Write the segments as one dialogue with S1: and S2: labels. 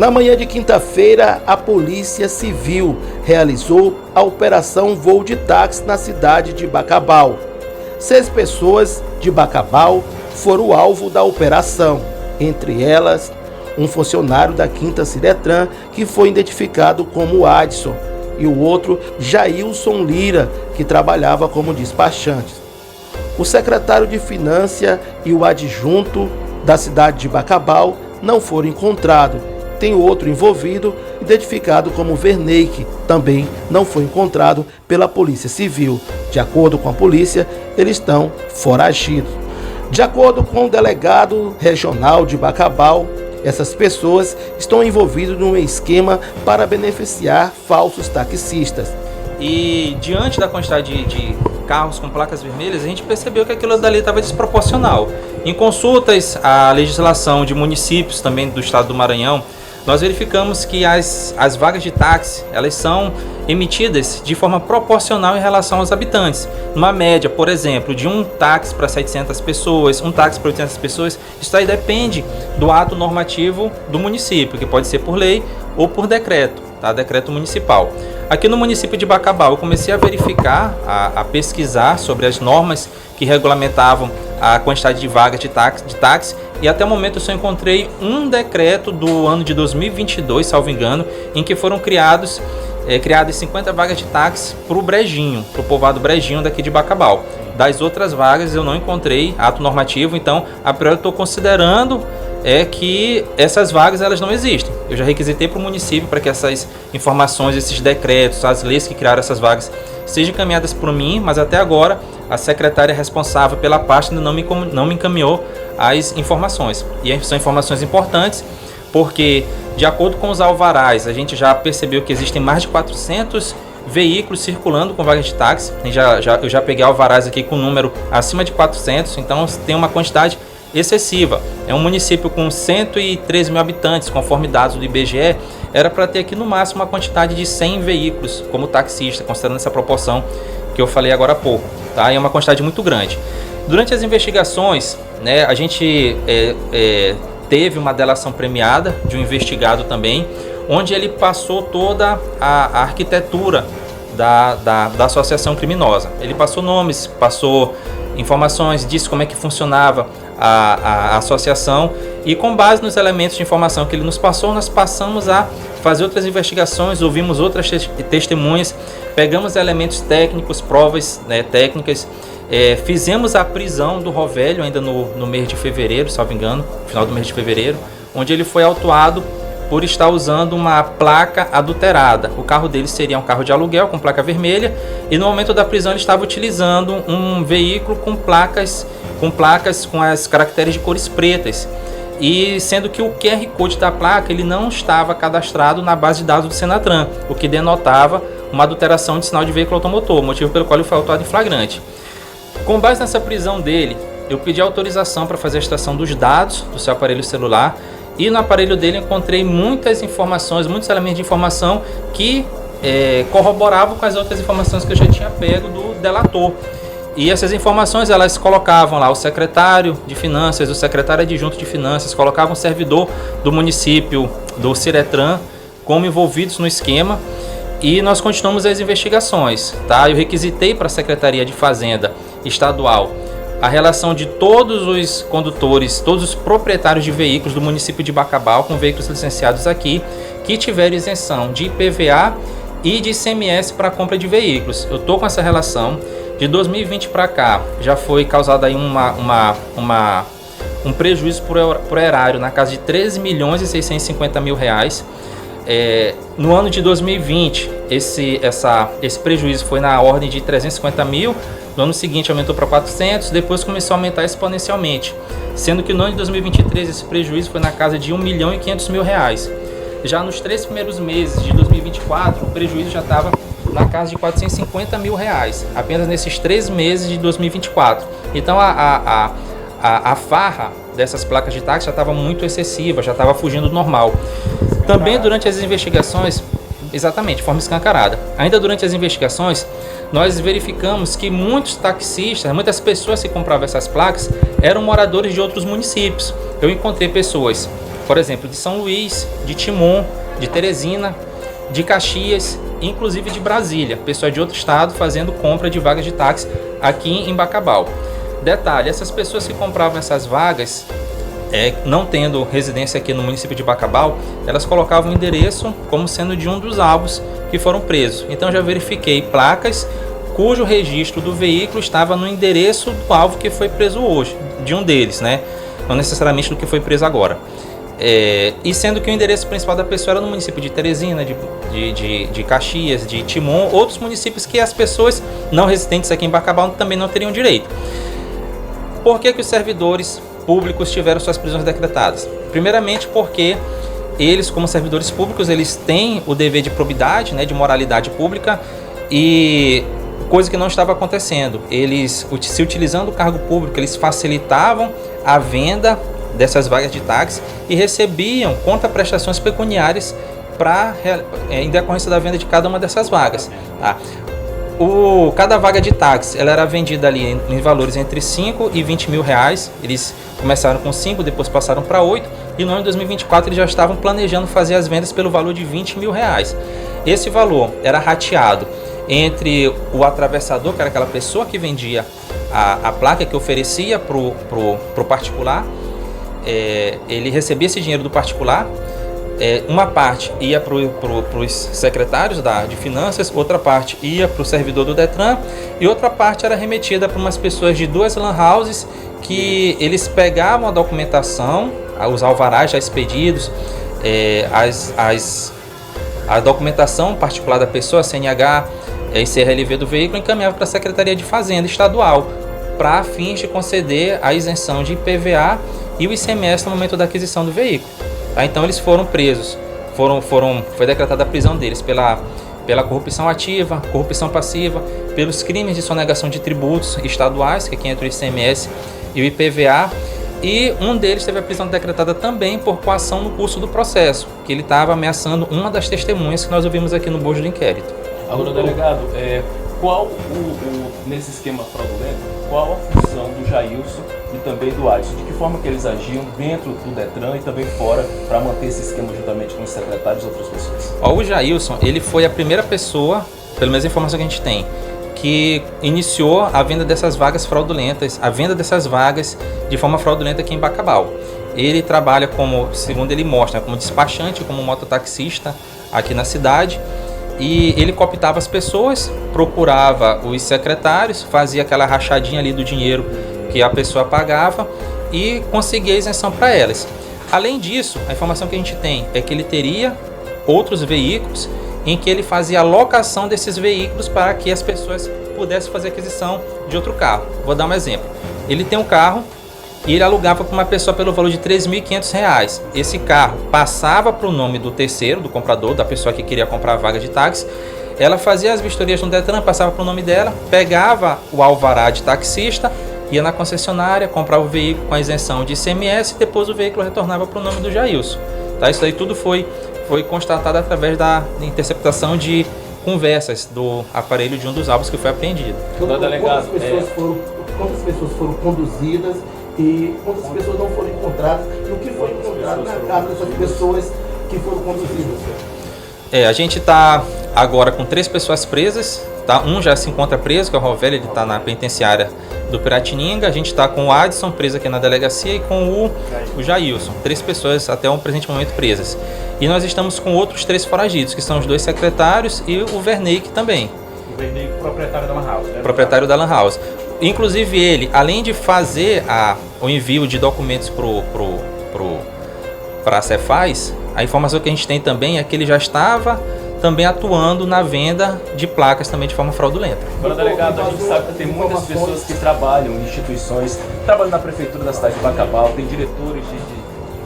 S1: Na manhã de quinta-feira, a Polícia Civil realizou a Operação Voo de Táxi na cidade de Bacabal. 6 pessoas de Bacabal foram alvo da operação, entre elas um funcionário da Quinta Ciretran que foi identificado como Adson e o outro Jailson Lira, que trabalhava como despachante. O secretário de Finanças e o adjunto da cidade de Bacabal não foram encontrados. Tem outro envolvido, identificado como Werneck, também não foi encontrado pela Polícia Civil. De acordo com a polícia, eles estão foragidos. De acordo com o delegado regional de Bacabal, essas pessoas estão envolvidas num esquema para beneficiar falsos taxistas.
S2: E diante da quantidade de carros com placas vermelhas, a gente percebeu que aquilo dali estava desproporcional. Em consultas à legislação de municípios também do estado do Maranhão, nós verificamos que as vagas de táxi, elas são emitidas de forma proporcional em relação aos habitantes. Numa média, por exemplo, de um táxi para 700 pessoas, um táxi para 800 pessoas, isso aí depende do ato normativo do município, que pode ser por lei ou por decreto, tá? Decreto municipal. Aqui no município de Bacabal, eu comecei a verificar, a pesquisar sobre as normas que regulamentavam a quantidade de vagas de táxi, e até o momento eu só encontrei um decreto do ano de 2022, salvo engano, em que foram criadas 50 vagas de táxi para o Brejinho, para o povoado Brejinho daqui de Bacabal. Das outras vagas eu não encontrei ato normativo, então a priori eu estou considerando que essas vagas elas não existem. Eu já requisitei para o município para que essas informações, esses decretos, as leis que criaram essas vagas sejam encaminhadas por mim, mas até agora a secretária responsável pela pasta ainda não me encaminhou as informações. E são informações importantes porque, de acordo com os alvarás, a gente já percebeu que existem mais de 400 veículos circulando com vagas de táxi. Eu já peguei alvarás aqui com número acima de 400, então tem uma quantidade excessiva. É um município com 103 mil habitantes, conforme dados do IBGE, era para ter aqui no máximo uma quantidade de 100 veículos como taxista, considerando essa proporção que eu falei agora há pouco, tá? É uma quantidade muito grande. Durante as investigações, né, a gente teve uma delação premiada de um investigado também, onde ele passou toda a arquitetura da associação criminosa. Ele passou nomes, passou informações, disse como é que funcionava a associação, e com base nos elementos de informação que ele nos passou, nós passamos a fazer outras investigações, ouvimos outras testemunhas, pegamos elementos técnicos, provas, né, técnicas, fizemos a prisão do Rovelho ainda no mês de fevereiro, salvo engano, final do mês de fevereiro, onde ele foi autuado por estar usando uma placa adulterada. O carro dele seria um carro de aluguel com placa vermelha, e no momento da prisão ele estava utilizando um veículo com placas com as caracteres de cores pretas, e sendo que o QR Code da placa ele não estava cadastrado na base de dados do Senatran, o que denotava uma adulteração de sinal de veículo automotor, motivo pelo qual ele foi autuado em flagrante. Com base nessa prisão dele, eu pedi autorização para fazer a extração dos dados do seu aparelho celular, e no aparelho dele eu encontrei muitas informações, muitos elementos de informação que corroboravam com as outras informações que eu já tinha pego do delator. E essas informações elas colocavam lá o secretário de Finanças, o secretário adjunto de Finanças, colocavam o servidor do município, do Ciretran, como envolvidos no esquema, e nós continuamos as investigações, tá? Eu requisitei para a Secretaria de Fazenda Estadual a relação de todos os condutores, todos os proprietários de veículos do município de Bacabal com veículos licenciados aqui, que tiveram isenção de IPVA e de ICMS para compra de veículos. Eu estou com essa relação. De 2020 para cá, já foi causado aí um prejuízo por erário na casa de 13 milhões e 650 mil reais. No ano de 2020, esse prejuízo foi na ordem de 350 mil, no ano seguinte aumentou para 400, depois começou a aumentar exponencialmente, sendo que no ano de 2023 esse prejuízo foi na casa de 1 milhão e 500 mil reais. Já nos 3 primeiros meses de 2024, o prejuízo já estava na casa de 450 mil reais, apenas nesses 3 meses de 2024. Então a farra dessas placas de táxi já estava muito excessiva, já estava fugindo do normal. Também durante as investigações, exatamente, de forma escancarada. Ainda durante as investigações, nós verificamos que muitos taxistas, muitas pessoas que compravam essas placas, eram moradores de outros municípios. Eu encontrei pessoas, por exemplo, de São Luís, de Timon, de Teresina, de Caxias, inclusive de Brasília, pessoas de outro estado fazendo compra de vagas de táxi aqui em Bacabal. Detalhe, essas pessoas que compravam essas vagas, não tendo residência aqui no município de Bacabal, elas colocavam o endereço como sendo de um dos alvos que foram presos. Então já verifiquei placas cujo registro do veículo estava no endereço do alvo que foi preso hoje, de um deles, né? Não necessariamente do que foi preso agora. E sendo que o endereço principal da pessoa era no município de Teresina, de Caxias, de Timon, outros municípios que as pessoas não residentes aqui em Bacabal também não teriam direito. Por que os servidores públicos tiveram suas prisões decretadas? Primeiramente porque eles, como servidores públicos, eles têm o dever de probidade, né, de moralidade pública, e coisa que não estava acontecendo. Eles, se utilizando o cargo público, eles facilitavam a venda dessas vagas de táxi e recebiam contraprestações pecuniárias em decorrência da venda de cada uma dessas vagas. Tá? Cada vaga de táxi ela era vendida ali em valores entre 5 e 20 mil reais. Eles começaram com 5, depois passaram para 8 e no ano de 2024 eles já estavam planejando fazer as vendas pelo valor de 20 mil reais. Esse valor era rateado entre o atravessador, que era aquela pessoa que vendia a placa, que oferecia para o particular. Ele recebia esse dinheiro do particular. Uma parte ia para os secretários de finanças, outra parte ia para o servidor do Detran e outra parte era remetida para umas pessoas de 2 lan houses que eles pegavam a documentação, os alvarás já expedidos, a documentação particular da pessoa, a CNH e CRLV do veículo, encaminhava para a Secretaria de Fazenda Estadual para fins de conceder a isenção de IPVA e o ICMS no momento da aquisição do veículo. Tá? Então eles foram presos, foi decretada a prisão deles pela corrupção ativa, corrupção passiva, pelos crimes de sonegação de tributos estaduais, que aqui entra o ICMS e o IPVA, e um deles teve a prisão decretada também por coação no curso do processo, que ele estava ameaçando uma das testemunhas que nós ouvimos aqui no bojo do inquérito.
S3: Agora, delegado, nesse esquema fraudulento, qual a função do Jailson e também do Alisson? De que forma que eles agiam dentro do Detran e também fora para manter esse esquema juntamente com os secretários e outras pessoas?
S2: O Jailson, ele foi a primeira pessoa, pelo menos a informação que a gente tem, que iniciou a venda dessas vagas fraudulentas, a venda dessas vagas de forma fraudulenta aqui em Bacabal. Ele trabalha como, segundo ele mostra, como despachante, como mototaxista aqui na cidade. E ele cooptava as pessoas, procurava os secretários, fazia aquela rachadinha ali do dinheiro que a pessoa pagava e conseguia isenção para elas. Além disso, a informação que a gente tem é que ele teria outros veículos em que ele fazia a locação desses veículos para que as pessoas pudessem fazer aquisição de outro carro. Vou dar um exemplo. Ele tem um carro e ele alugava para uma pessoa pelo valor de R$ 3.500. Esse carro passava para o nome do terceiro, do comprador, da pessoa que queria comprar a vaga de táxi. Ela fazia as vistorias no Detran, passava para o nome dela, pegava o alvará de taxista, ia na concessionária, comprava o veículo com a isenção de ICMS e depois o veículo retornava para o nome do Jailson. Tá? Isso aí tudo foi constatado através da interceptação de conversas do aparelho de um dos alvos que foi apreendido.
S1: Quantas pessoas foram conduzidas e quantas pessoas não foram encontradas e o que foi encontrado na casa dessas pessoas que foram conduzidas?
S2: A gente está agora com 3 pessoas presas, tá? Um já se encontra preso, que é o Rovelli, ele está na penitenciária do Piratininga. A gente está com o Adson preso aqui na delegacia e com o Jailson. 3 pessoas até o presente momento presas. E nós estamos com outros 3 foragidos, que são os 2 secretários e o Werneck também.
S3: O Werneck, proprietário da Lan House, né?
S2: Proprietário da Lan House. Inclusive ele, além de fazer o envio de documentos para a Cefaz, a informação que a gente tem também é que ele já estava também atuando na venda de placas também de forma fraudulenta.
S3: Agora, delegado, a gente sabe que tem muitas pessoas que trabalham em instituições, trabalham na prefeitura da cidade de Bacabal, tem diretores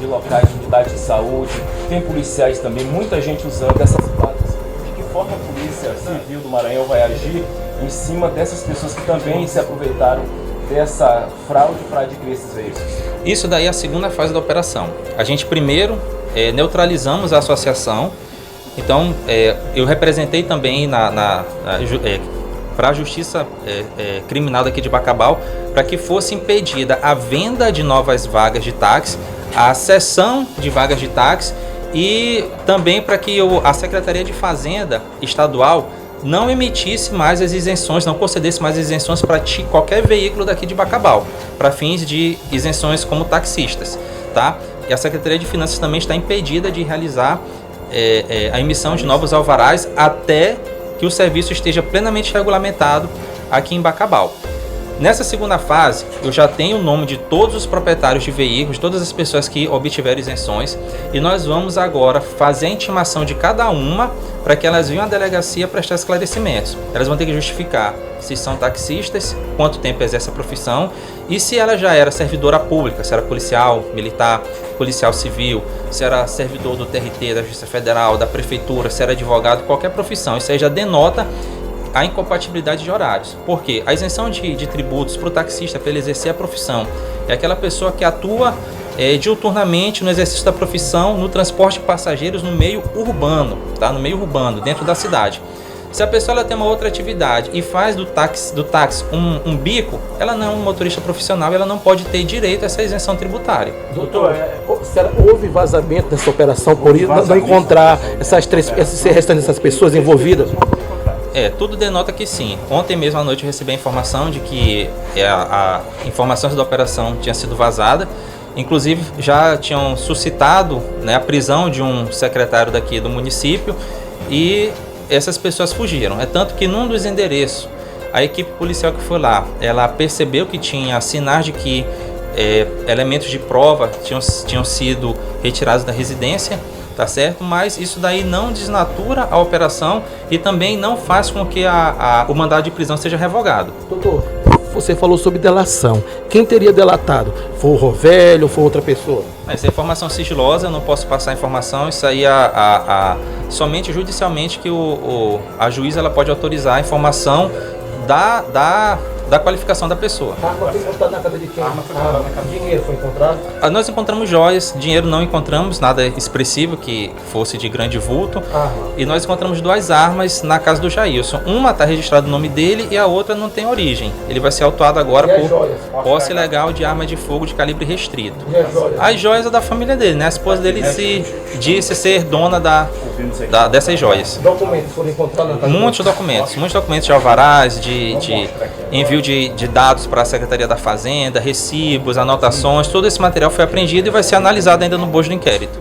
S3: de locais de unidade de saúde, tem policiais também, muita gente usando essas placas. De que forma a Polícia Civil do Maranhão vai agir em cima dessas pessoas que também se aproveitaram dessa fraude para adquirir esses veículos?
S2: Isso daí é a segunda fase da operação. A gente primeiro neutralizamos a associação. Então, eu representei também para a Justiça Criminal daqui de Bacabal para que fosse impedida a venda de novas vagas de táxi a cessão de vagas de táxi e também para que a Secretaria de Fazenda Estadual não emitisse mais as isenções, não concedesse mais isenções para qualquer veículo daqui de Bacabal, para fins de isenções como taxistas, tá? E a Secretaria de Finanças também está impedida de realizar a emissão de novos alvarás até que o serviço esteja plenamente regulamentado aqui em Bacabal. Nessa segunda fase, eu já tenho o nome de todos os proprietários de veículos, todas as pessoas que obtiveram isenções, e nós vamos agora fazer a intimação de cada uma para que elas venham à delegacia prestar esclarecimentos. Elas vão ter que justificar se são taxistas, quanto tempo exerce a profissão e se ela já era servidora pública, se era policial, militar, policial civil, se era servidor do TRT, da Justiça Federal, da Prefeitura, se era advogado, qualquer profissão. Isso aí já denota a incompatibilidade de horários. Porque a isenção de tributos para o taxista, para ele exercer a profissão, é aquela pessoa que atua diuturnamente no exercício da profissão no transporte de passageiros no meio urbano, tá? No meio urbano, dentro da cidade. Se a pessoa ela tem uma outra atividade e faz do táxi um bico, ela não é um motorista profissional, ela não pode ter direito a essa isenção tributária.
S1: Doutor, houve vazamento nessa operação por isso, não encontrar esses restantes dessas pessoas envolvidas?
S2: Tudo denota que sim. Ontem mesmo à noite eu recebi a informação de que a informações da operação tinha sido vazada. Inclusive já tinham suscitado, né, a prisão de um secretário daqui do município e essas pessoas fugiram. É tanto que num dos endereços, a equipe policial que foi lá, ela percebeu que tinha sinais de que elementos de prova tinham sido retirados da residência, tá certo? Mas isso daí não desnatura a operação e também não faz com que o mandado de prisão seja revogado.
S1: Doutor, você falou sobre delação. Quem teria delatado? Foi o Rovelho ou foi outra pessoa?
S2: Essa é informação sigilosa, eu não posso passar a informação. Isso aí somente judicialmente que a juíza ela pode autorizar a informação da qualificação da pessoa.
S1: A arma foi encontrada na casa de quem? Dinheiro foi encontrado?
S2: Nós encontramos joias, dinheiro não encontramos, nada expressivo que fosse de grande vulto. E nós encontramos 2 armas na casa do Jailson. Uma está registrada o nome dele e a outra não tem origem. Ele vai ser autuado agora por posse ilegal de arma de fogo de calibre restrito. As joias é da família dele, né? A esposa dele se disse ser dona dessas joias.
S1: Documentos foram encontrados na casa?
S2: Muitos documentos de alvarás, de envio de dados para a Secretaria da Fazenda, recibos, anotações, todo esse material foi apreendido e vai ser analisado ainda no bojo do inquérito.